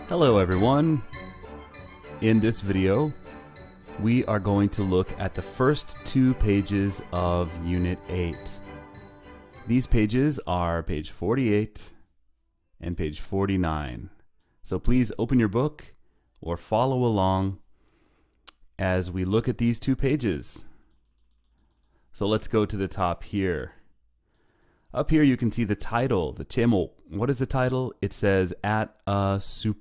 Hello everyone. In this video, we are going to look at the first two pages of Unit 8. These pages are page 48 and page 49. So please open your book or follow along as we look at these two pages. So let's go to the top here. Up here you can see the title, the 제목. What is the title? It says at a supermarket.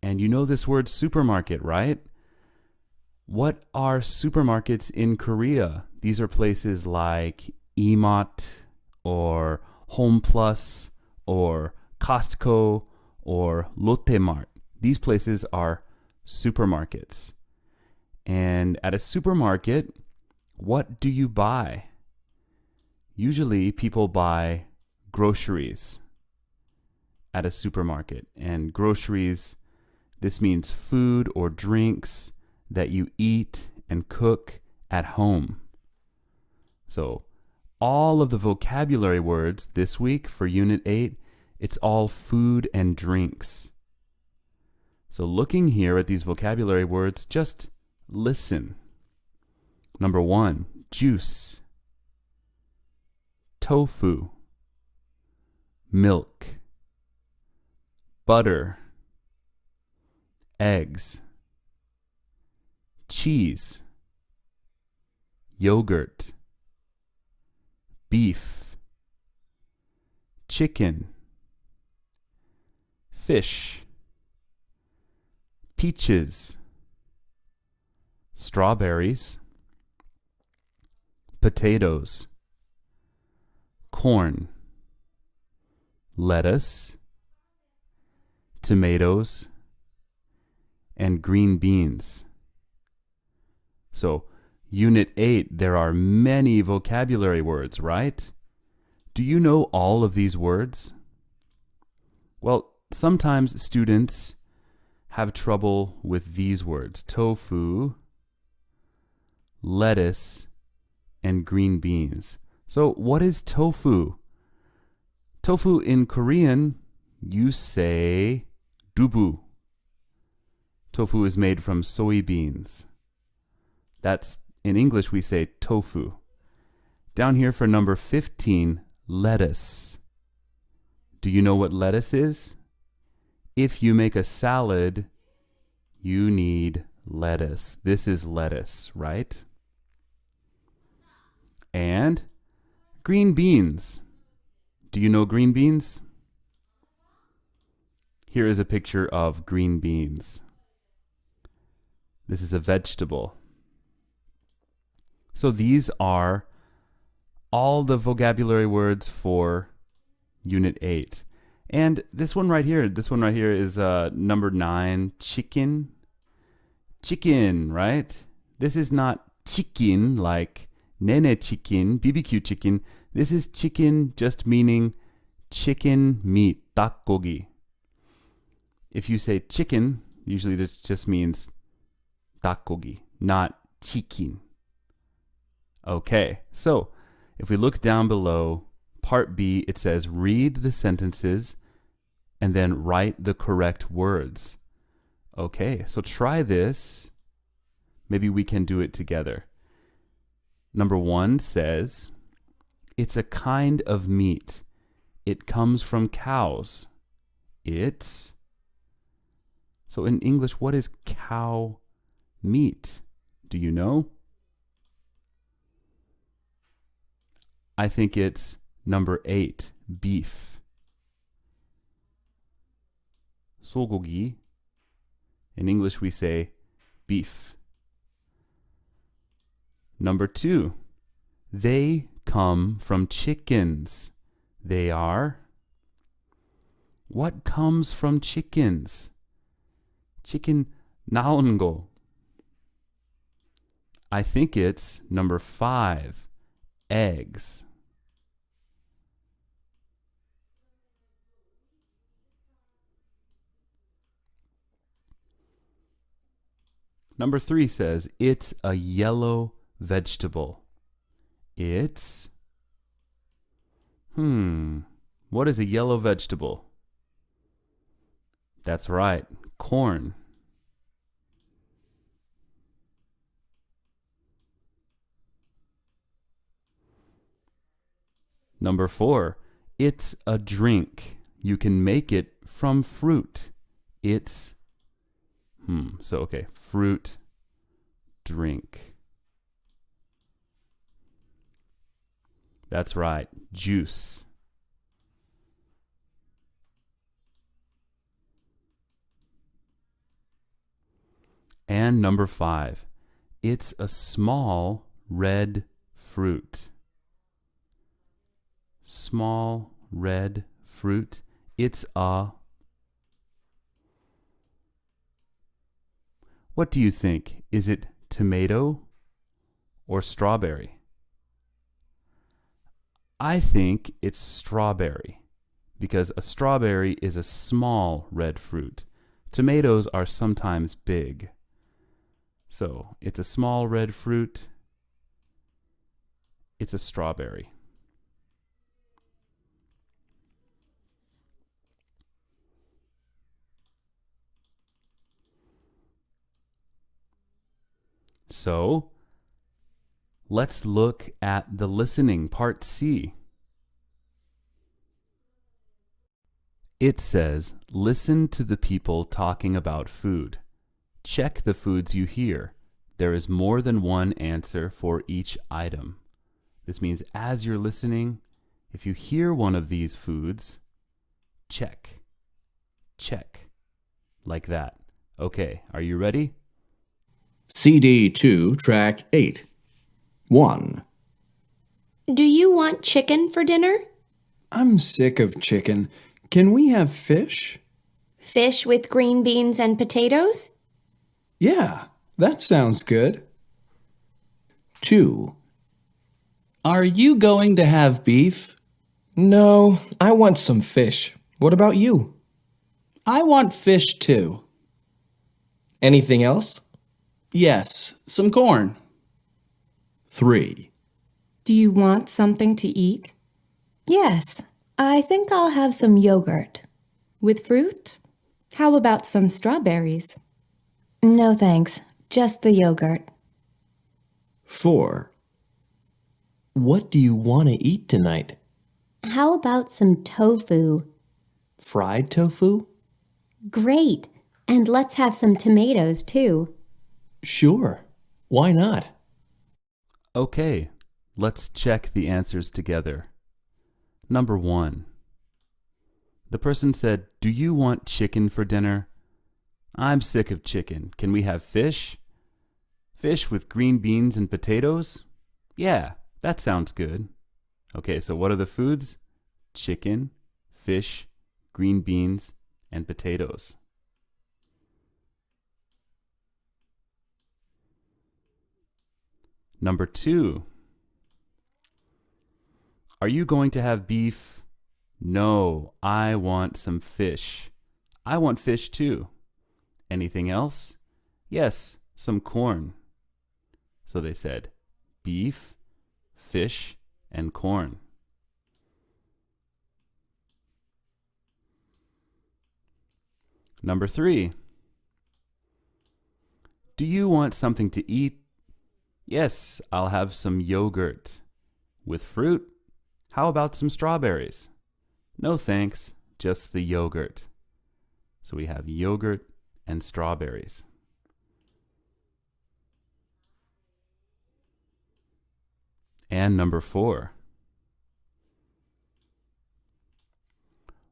And you know this word supermarket, right? What are supermarkets in Korea? These are places like Emart or Home Plus or Costco or Lotte Mart. These places are supermarkets. And at a supermarket, what do you buy? Usually people buy groceries at a supermarket. And groceries, this means food or drinks that you eat and cook at home. So all of the vocabulary words this week for Unit 8, it's all food and drinks. So looking here at these vocabulary words, just listen. Number 1, juice, tofu, milk, butter, eggs, cheese, yogurt, beef, chicken, fish, peaches, strawberries, potatoes, corn, lettuce, tomatoes, and green beans. So, Unit 8, there are many vocabulary words, right? Do you know all of these words? Well, sometimes students have trouble with these words: tofu, lettuce, and green beans. So what is tofu? Tofu in Korean, you say dubu. Tofu is made from soybeans. That's, in English, we say tofu. Down here for number 15, lettuce. Do you know what lettuce is? If you make a salad, you need lettuce. This is lettuce, right? And green beans. Do you know green beans? Here is a picture of green beans. This is a vegetable. So these are all the vocabulary words for Unit 8. And this one right here is number 9, chicken. Chicken, right? This is not chicken like nene chicken, BBQ chicken. This is chicken just meaning chicken meat, 닭고기. If you say chicken, usually this just means 닭고기, not chicken. Okay, so if we look down below, part B, it says read the sentences and then write the correct words. Okay, so try this. Maybe we can do it together. Number 1 says, it's a kind of meat. It comes from cows. It's... So in English, what is cow meat? Do you know? I think it's number 8, beef. 소고기. In English, we say beef. Number 2, they come from chickens. They are... What comes from chickens? Chicken 나온 거. I think it's number 5, eggs. Number 3 says, it's a yellow vegetable. It's... What is a yellow vegetable? That's right, corn. Number 4, it's a drink. You can make it from fruit. It's, fruit drink. That's right, juice. And number 5, it's a small red fruit. Small red fruit. It's a... What do you think? Is it tomato or strawberry? I think it's strawberry because a strawberry is a small red fruit. Tomatoes are sometimes big. So it's a small red fruit. It's a strawberry. So let's look at the listening, part C. It says, listen to the people talking about food. Check the foods you hear. There is more than one answer for each item. This means as you're listening, if you hear one of these foods, check, like that. Okay, are you ready? CD 2, track 8. 1. Do you want chicken for dinner? I'm sick of chicken. Can we have fish? Fish with green beans and potatoes? Yeah, that sounds good. 2. Are you going to have beef? No, I want some fish. What about you? I want fish too. Anything else? Yes, some corn. 3. Do you want something to eat? Yes, I think I'll have some yogurt. With fruit? How about some strawberries? No thanks, just the yogurt. 4. What do you want to eat tonight? How about some tofu? Fried tofu? Great! And let's have some tomatoes too. Sure. Why not? Okay, let's check the answers together. Number 1. The person said, do you want chicken for dinner? I'm sick of chicken. Can we have fish? Fish with green beans and potatoes? Yeah, that sounds good. Okay, so what are the foods? Chicken, fish, green beans, and potatoes. Number 2. Are you going to have beef? No, I want some fish. I want fish too. Anything else? Yes, some corn. So they said beef, fish, and corn. Number 3. Do you want something to eat? Yes, I'll have some yogurt. With fruit? How about some strawberries? No thanks, just the yogurt. So we have yogurt and strawberries. And number 4.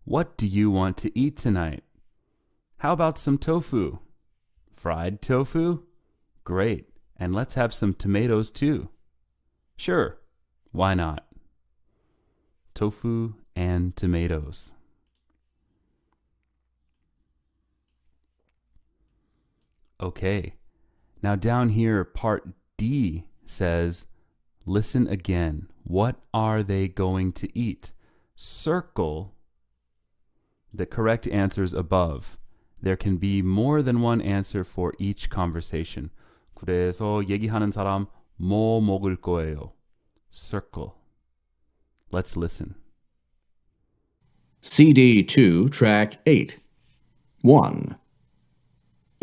What do you want to eat tonight? How about some tofu? Fried tofu? Great. And let's have some tomatoes too. Sure, why not? Tofu and tomatoes. Okay, now down here, part D says, listen again. What are they going to eat? Circle the correct answers above. There can be more than one answer for each conversation. 그래서 얘기하는 사람 뭐 먹을 거예요? Circle. Let's listen. CD 2, track 8. 1.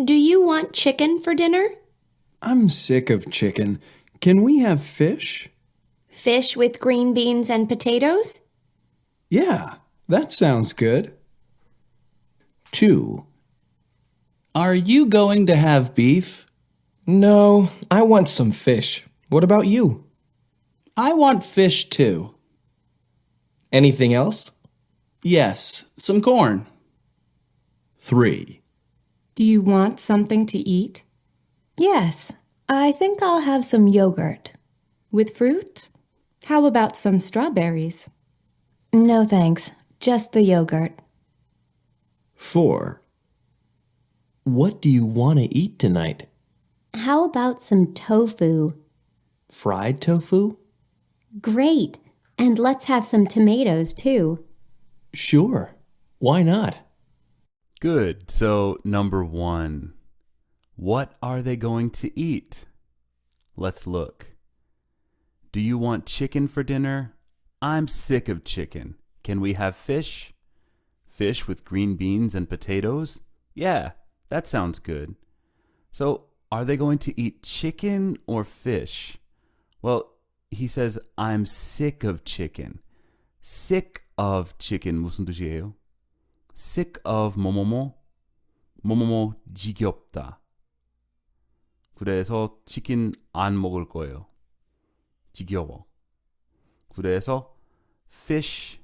Do you want chicken for dinner? I'm sick of chicken. Can we have fish? Fish with green beans and potatoes? Yeah, that sounds good. 2. Are you going to have beef? No, I want some fish. What about you? I want fish too. Anything else? Yes, some corn. 3. Do you want something to eat? Yes, I think I'll have some yogurt. With fruit? How about some strawberries? No thanks, just the yogurt. 4. What do you want to eat tonight? How about some tofu? Fried tofu? Great. And let's have some tomatoes too. Sure. Why not? Good. So, number 1. What are they going to eat? Let's look. Do you want chicken for dinner? I'm sick of chicken. Can we have fish? Fish with green beans and potatoes? Yeah, that sounds good. So, are they going to eat chicken or fish? Well, he says, I'm sick of chicken. Sick of chicken 무슨 뜻이에요? Sick of 뭐뭐뭐? 뭐뭐뭐 지겹다. 그래서 치킨 안 먹을 거예요. 지겨워. 그래서 fish,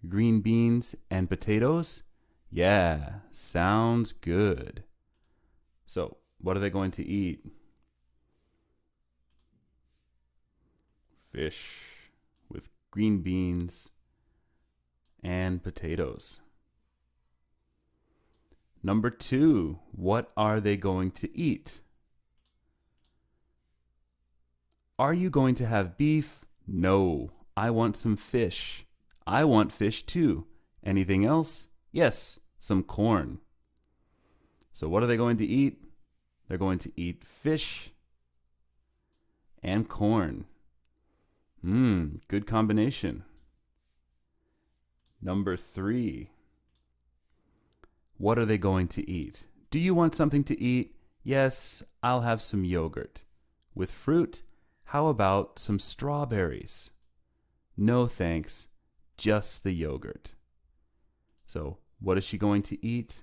green beans, and potatoes? Yeah, sounds good. So, what are they going to eat? Fish with green beans and potatoes. Number 2, what are they going to eat? Are you going to have beef? No, I want some fish. I want fish too. Anything else? Yes, some corn. So what are they going to eat? They're going to eat fish and corn. Good combination. Number 3. What are they going to eat? Do you want something to eat? Yes, I'll have some yogurt. With fruit, how about some strawberries? No thanks, just the yogurt. So, what is she going to eat?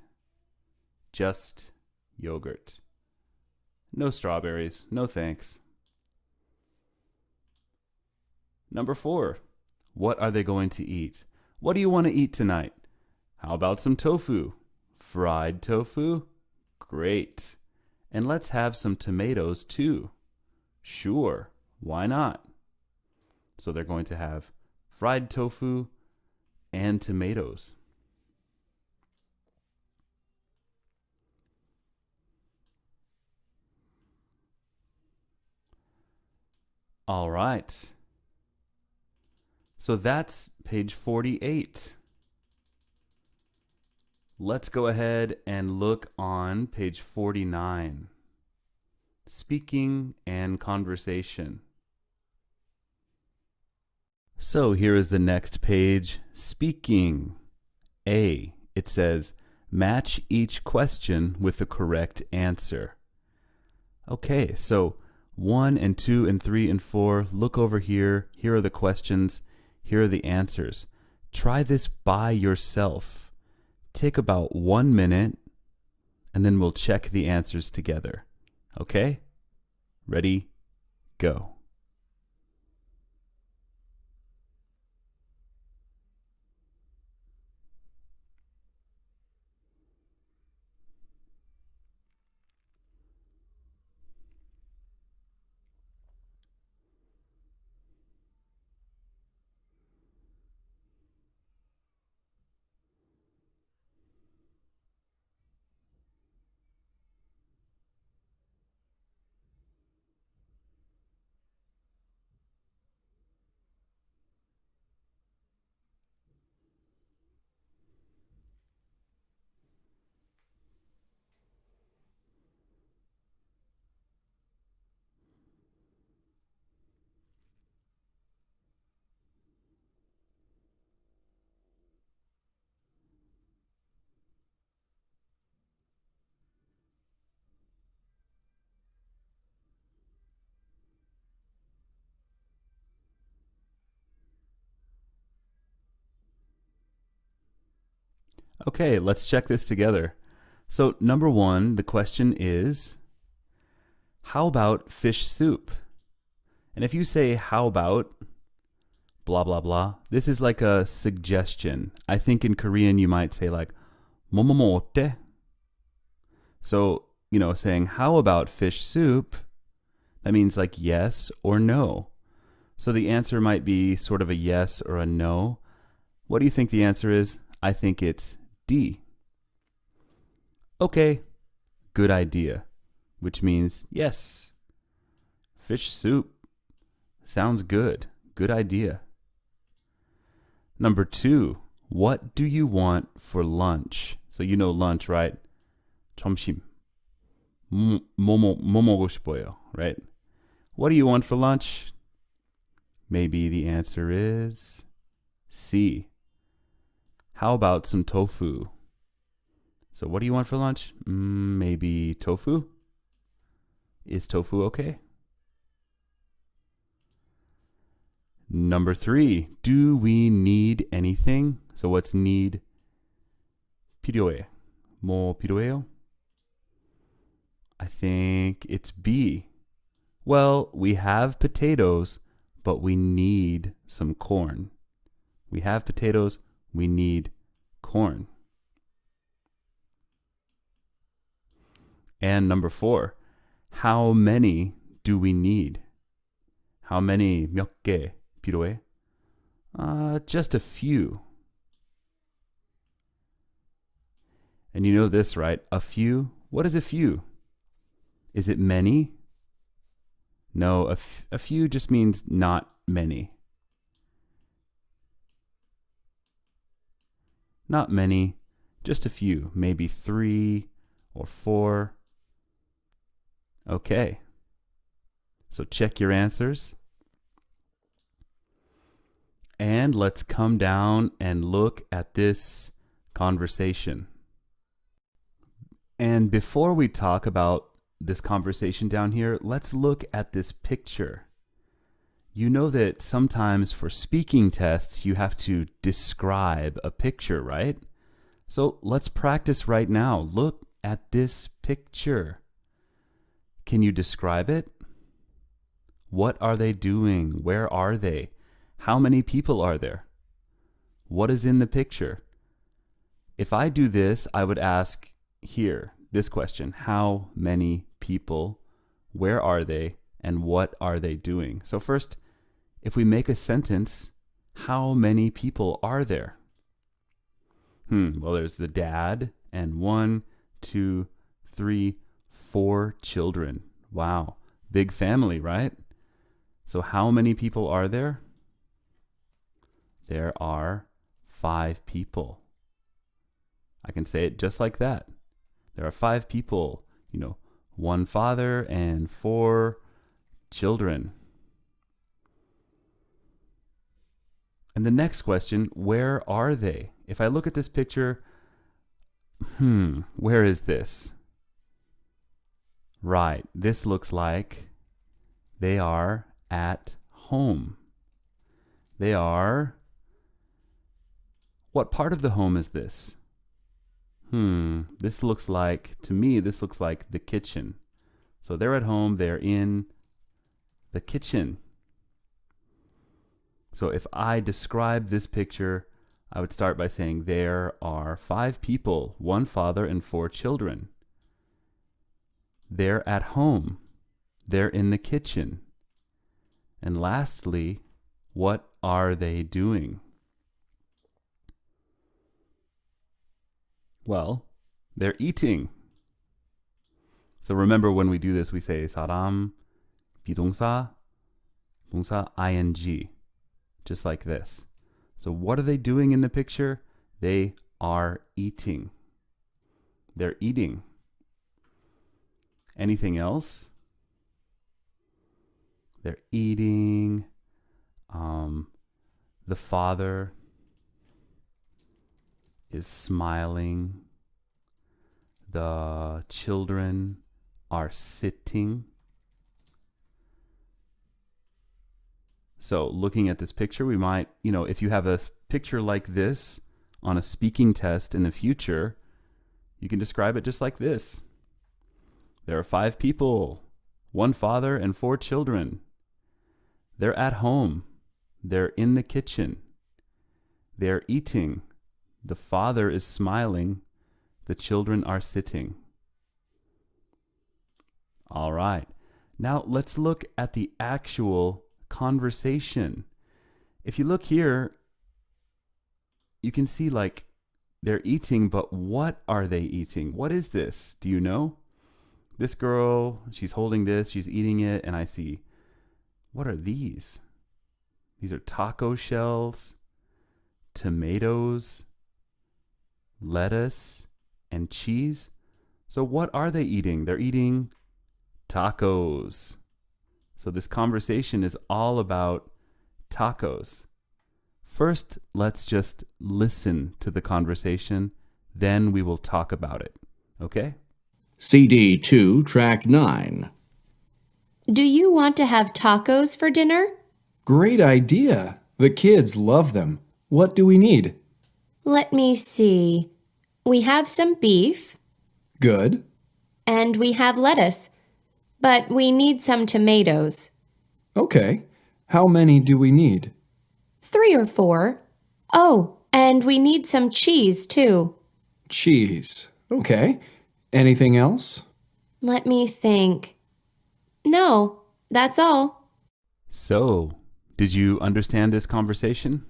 Just yogurt. No strawberries, no thanks. Number 4. What are they going to eat? What do you want to eat tonight? How about some tofu? Fried tofu? Great. And let's have some tomatoes too. Sure, why not? So they're going to have fried tofu and tomatoes. All right. So that's page 48. Let's go ahead and look on page 49. Speaking and conversation. So here is the next page, speaking. A, it says, match each question with the correct answer. Okay, so 1 and 2 and 3 and 4, look over here. Here are the questions. Here are the answers. Try this by yourself. Take about 1 minute, and then we'll check the answers together. Okay? Ready? Go. Okay, let's check this together. So number one, the question is, how about fish soup? And if you say, how about, blah, blah, blah, this is like a suggestion. I think in Korean you might say like, 뭐뭐뭐 어때? So, saying, how about fish soup? That means like yes or no. So the answer might be sort of a yes or a no. What do you think the answer is? I think it's D. Okay, good idea, which means yes. Fish soup sounds good. Good idea. Number two, what do you want for lunch? So you know lunch, right? 점심. 뭐 먹고 싶어요, right? What do you want for lunch? Maybe the answer is C. How about some tofu? So what do you want for lunch? Maybe tofu? Is tofu okay? Number three, do we need anything? So what's need? 필요해. 뭐 필요해요? I think it's B. Well, we have potatoes, but we need some corn. We have potatoes, we need corn. And number four, how many do we need? How many 몇 개 필요해? Just a few. And you know this, right? A few? What is a few? Is it many? No, a few just means not many. Not many, just a few, maybe 3 or 4. Okay, so check your answers. And let's come down and look at this conversation. And before we talk about this conversation down here, let's look at this picture. You know that sometimes for speaking tests, you have to describe a picture, right? So let's practice right now. Look at this picture. Can you describe it? What are they doing? Where are they? How many people are there? What is in the picture? If I do this, I would ask here, this question, how many people, where are they, and what are they doing? So first, if we make a sentence, how many people are there? Well, there's the dad and 1, 2, 3, 4 children. Wow, big family, right? So how many people are there? There are 5 people. I can say it just like that. There are 5 people, 1 father and 4 children. And the next question, where are they? If I look at this picture, where is this? Right, this looks like they are at home. They are... What part of the home is this? This looks like, to me, this looks like the kitchen. So they're at home, they're in the kitchen. So if I describe this picture, I would start by saying there are 5 people, 1 father and 4 children. They're at home. They're in the kitchen. And lastly, what are they doing? Well, they're eating. So remember when we do this, we say 사람, 비동사, 동사, ing. Just like this. So what are they doing in the picture? They are eating. They're eating. Anything else? They're eating. The father is smiling. The children are sitting. So looking at this picture, we might, if you have a picture like this on a speaking test in the future, you can describe it just like this. There are 5 people, 1 father and 4 children. They're at home. They're in the kitchen. They're eating. The father is smiling. The children are sitting. All right. Now let's look at the actual conversation. If you look here, you can see like they're eating, but what are they eating? What is this? Do you know? This girl, she's holding this, she's eating it, and I see, what are these? These are taco shells, tomatoes, lettuce, and cheese. So what are they eating? They're eating tacos. So this conversation is all about tacos. First, let's just listen to the conversation, then we will talk about it. Okay? CD 2, track 9. Do you want to have tacos for dinner? Great idea. The kids love them. What do we need? Let me see. We have some beef, Good. and we have lettuce, but we need some tomatoes. Okay. How many do we need? 3 or 4. Oh, and we need some cheese, too. Cheese. Okay. Anything else? Let me think. No, that's all. So, did you understand this conversation?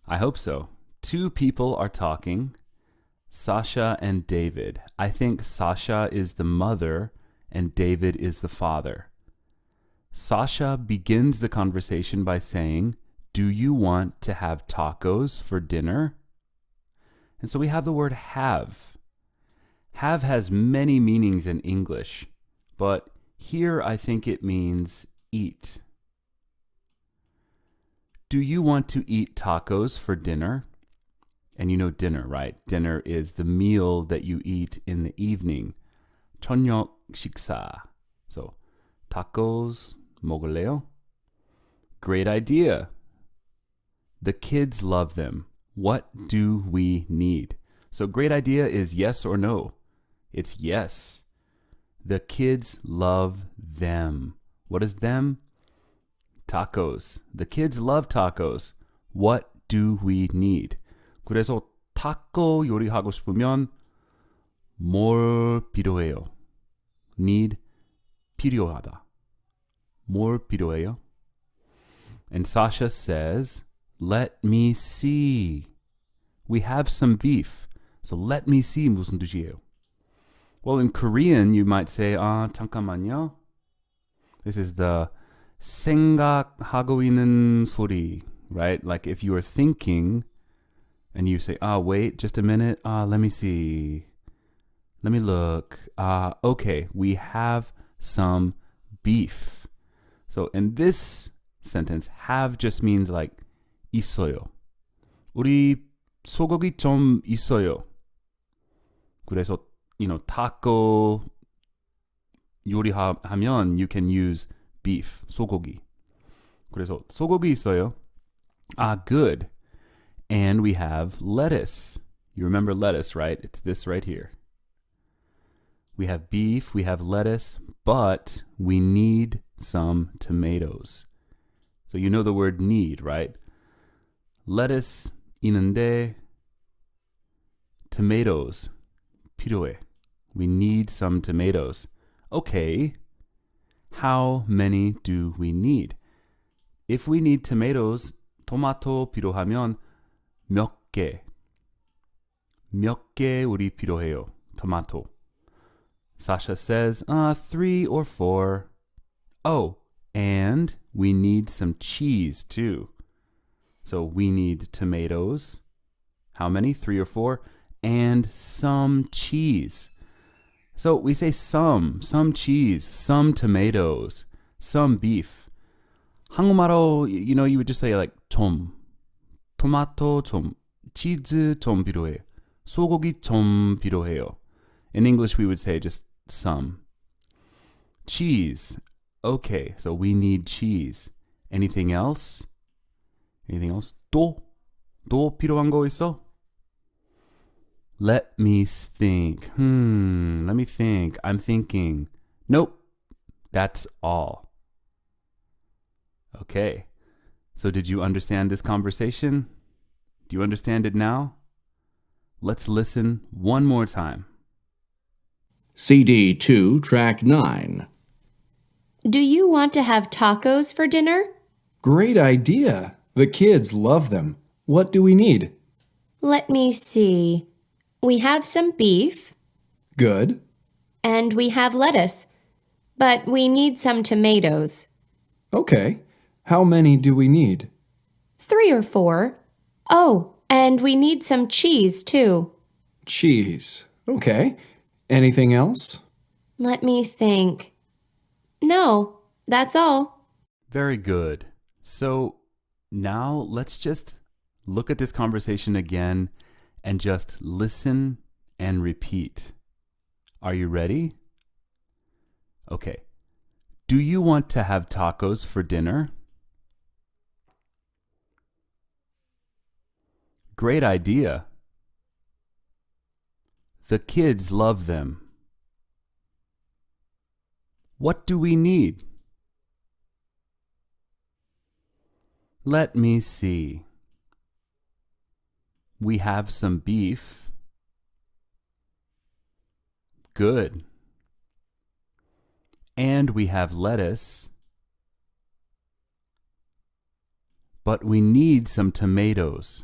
I hope so. 2 people are talking, Sasha and David. I think Sasha is the mother and David is the father. Sasha begins the conversation by saying, "Do you want to have tacos for dinner?" And so we have the word have. Have has many meanings in English, but here I think it means eat. Do you want to eat tacos for dinner? And you know dinner, right? Dinner is the meal that you eat in the evening. 저녁 식사. So, tacos 먹을래요? Great idea. The kids love them. What do we need? So great idea is yes or no. It's yes. The kids love them. What is them? Tacos. The kids love tacos. What do we need? 그래서 타코 요리하고 싶으면 뭘 필요해요? Need, 필요하다. 뭘 필요해요? And Sasha says, let me see. We have some beef. So let me see 무슨 뜻이에요? Well, in Korean, you might say, 잠깐만요. This is the 생각하고 있는 소리, right? Like if you are thinking and you say, wait, just a minute. Let me see. Let me look. Okay, we have some beef. So in this sentence, have just means like 있어요. 우리 소고기 좀 있어요. 그래서 taco 요리하면 you can use beef, 소고기. 그래서 소고기 있어요. Good. And we have lettuce. You remember lettuce, right? It's this right here. We have beef, we have lettuce, but we need some tomatoes. So you know the word need, right? Lettuce 있는데 tomatoes 필요해. We need some tomatoes. Okay. How many do we need? If we need tomatoes, 토마토 필요하면 몇 개 우리 필요해요. 토마토. Sasha says, 3 or 4. Oh, and we need some cheese too. So we need tomatoes. How many? 3 or 4. And some cheese. So we say some cheese, some tomatoes, some beef. 한국말로, you would just say like 좀, 토마토 좀, 치즈 좀 필요해, 소고기 좀 필요해요. In English, we would say just some. Cheese. Okay, so we need cheese. Anything else? Anything else? 또? 또 필요한 거 있어? Let me think. Let me think. I'm thinking. Nope. That's all. Okay. So did you understand this conversation? Do you understand it now? Let's listen one more time. CD 2, track 9. Do you want to have tacos for dinner? Great idea. The kids love them. What do we need? Let me see. We have some beef, Good. and we have lettuce, but we need some tomatoes. Okay. How many do we need? 3 or 4. Oh, and we need some cheese, too. Cheese. Okay. Anything else? Let me think. No, that's all. Very good. So now let's just look at this conversation again and just listen and repeat. Are you ready? Okay. Do you want to have tacos for dinner? Great idea. The kids love them. What do we need? Let me see. We have some beef. Good. And we have lettuce. But we need some tomatoes.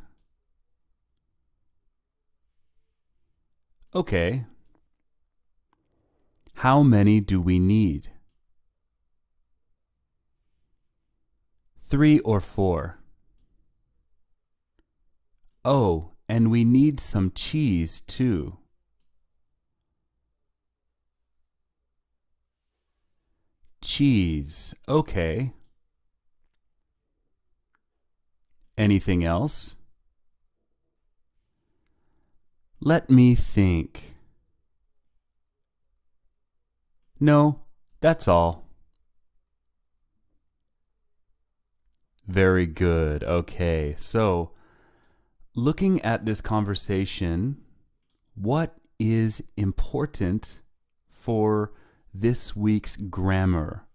Okay. How many do we need? 3 or 4. Oh, and we need some cheese too. Cheese. Okay. Anything else? Let me think. No, that's all. Very good. Okay, so looking at this conversation, what is important for this week's grammar?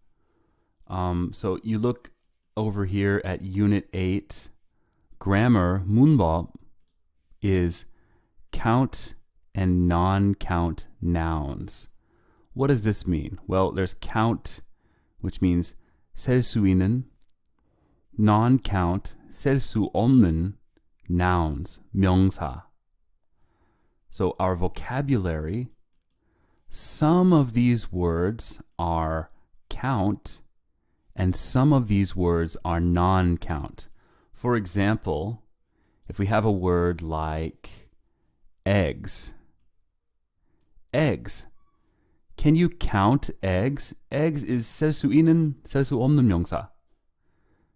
So you look over here at Unit 8. Grammar, 문법, is count and non-count nouns. What does this mean? Well, there's count, which means 셀 수 있는, non-count, 셀 수 없는 nouns, 명사. So our vocabulary, some of these words are count and some of these words are non-count. For example, if we have a word like eggs. Eggs. Can you count eggs? Eggs is 셀 수 있는, 셀 수 없는 명사.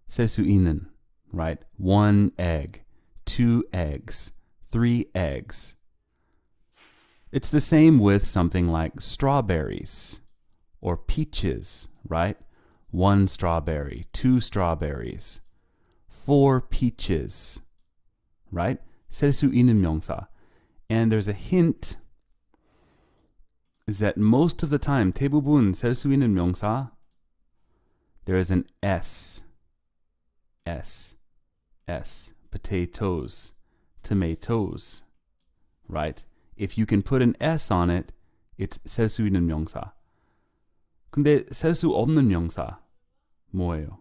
셀 수 있는, right? 1 egg, 2 eggs, 3 eggs. It's the same with something like strawberries or peaches, right? 1 strawberry, 2 strawberries, 4 peaches, right? 셀 수 있는 명사. And there's a hint is that most of the time, 대부분 셀 수 있는 명사, there is an S. S. S. Potatoes. Tomatoes. Right? If you can put an S on it, it's 셀 수 있는 명사. 근데 셀 수 없는 명사 뭐예요?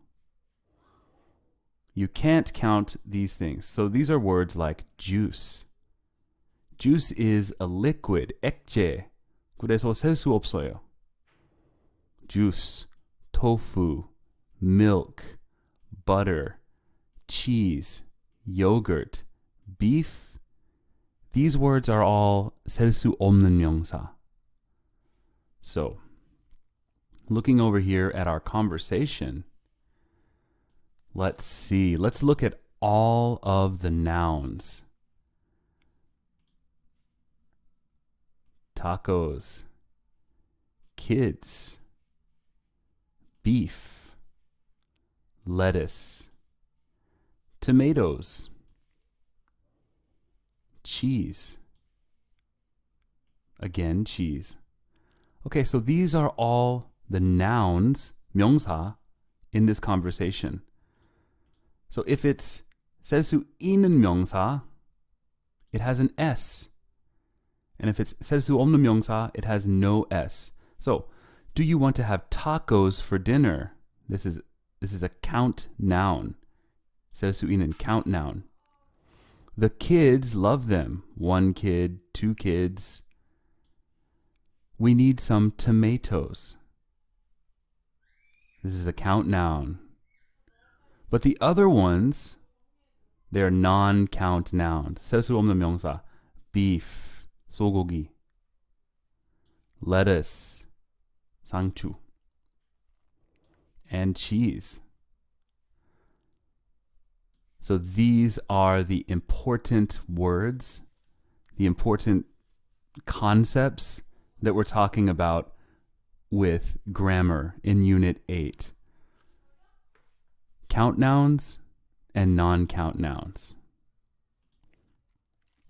You can't count these things. So these are words like juice. Juice is a liquid, 액체. 그래서 셀 수 없어요. Juice, tofu, milk, butter, cheese, yogurt, beef. These words are all 셀 수 없는 명사. So, looking over here at our conversation, let's see. Let's look at all of the nouns. Tacos, kids, beef, lettuce, tomatoes, cheese. Again, cheese. Okay, so these are all the nouns, 명사, in this conversation. So if it's 셀 수 있는 명사, it has an S. And if it's 셀 수 없는 명사, it has no S. So, do you want to have tacos for dinner? This is a count noun. 셀 수 있는 count noun. The kids love them. 1 kid, 2 kids. We need some tomatoes. This is a count noun. But the other ones, they're non-count nouns. 셀 수 없는 명사. Beef, 소고기. Lettuce, 상추. And cheese. So these are the important words, the important concepts that we're talking about with grammar in Unit 8. Count nouns and non-count nouns.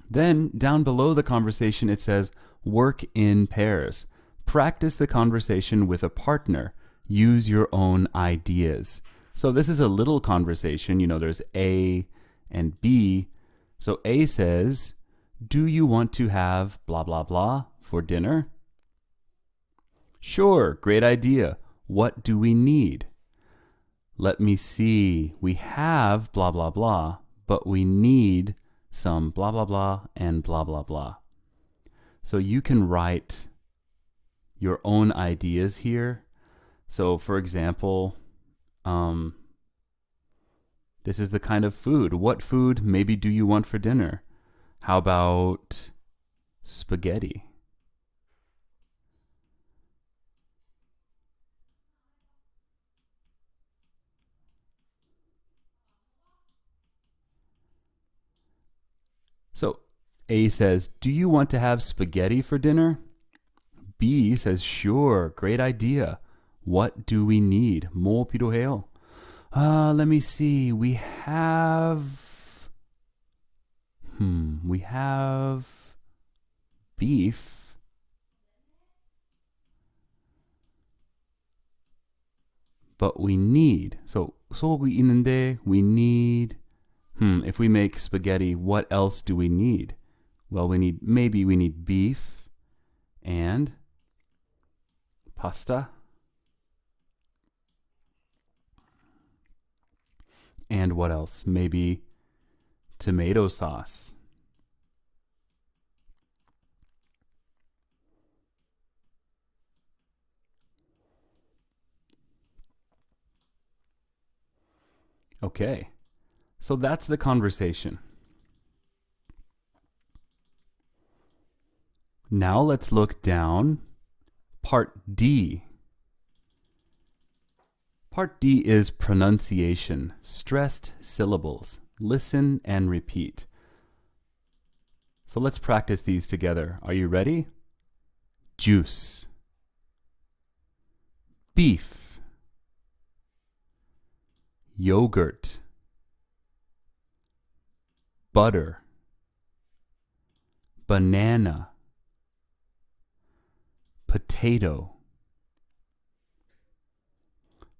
Then down below the conversation it says work in pairs. Practice the conversation with a partner. Use your own ideas. So this is a little conversation. You know, there's A and B. So A says, do you want to have blah, blah, blah for dinner? Sure, great idea. What do we need? Let me see. We have blah, blah, blah, but we need some blah, blah, blah and blah, blah, blah. So you can write your own ideas here. So for example, this is the kind of food. What food maybe do you want for dinner? How about spaghetti? So A says, do you want to have spaghetti for dinner? B says, sure, great idea. What do we need? 뭐 필요해요? Let me see. We have beef. But we need. So 소고기 있는데 we need. If we make spaghetti, what else do we need? Well, maybe we need beef and pasta. And what else? Maybe tomato sauce. Okay, so that's the conversation. Now let's look down. Part D. Part D is pronunciation, stressed syllables. Listen and repeat. So let's practice these together. Are you ready? Juice. Beef. Yogurt. Butter. Banana. Potato.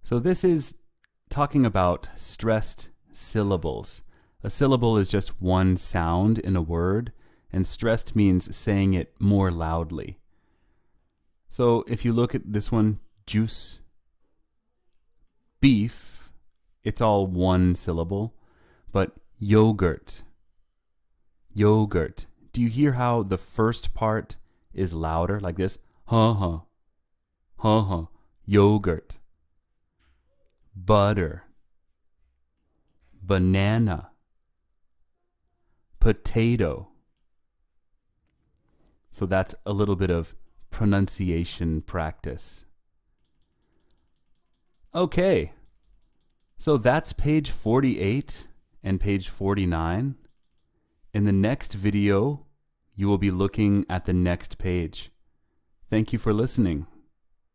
So this is talking about stressed syllables. A syllable is just one sound in a word, and stressed means saying it more loudly. So if you look at this one, juice, beef, it's all one syllable, but yogurt, yogurt. Do you hear how the first part is louder, like this? Ha ha, yogurt. Butter, banana, potato. So that's a little bit of pronunciation practice. Okay, so that's page 48 and page 49. In the next video, you will be looking at the next page. Thank you for listening.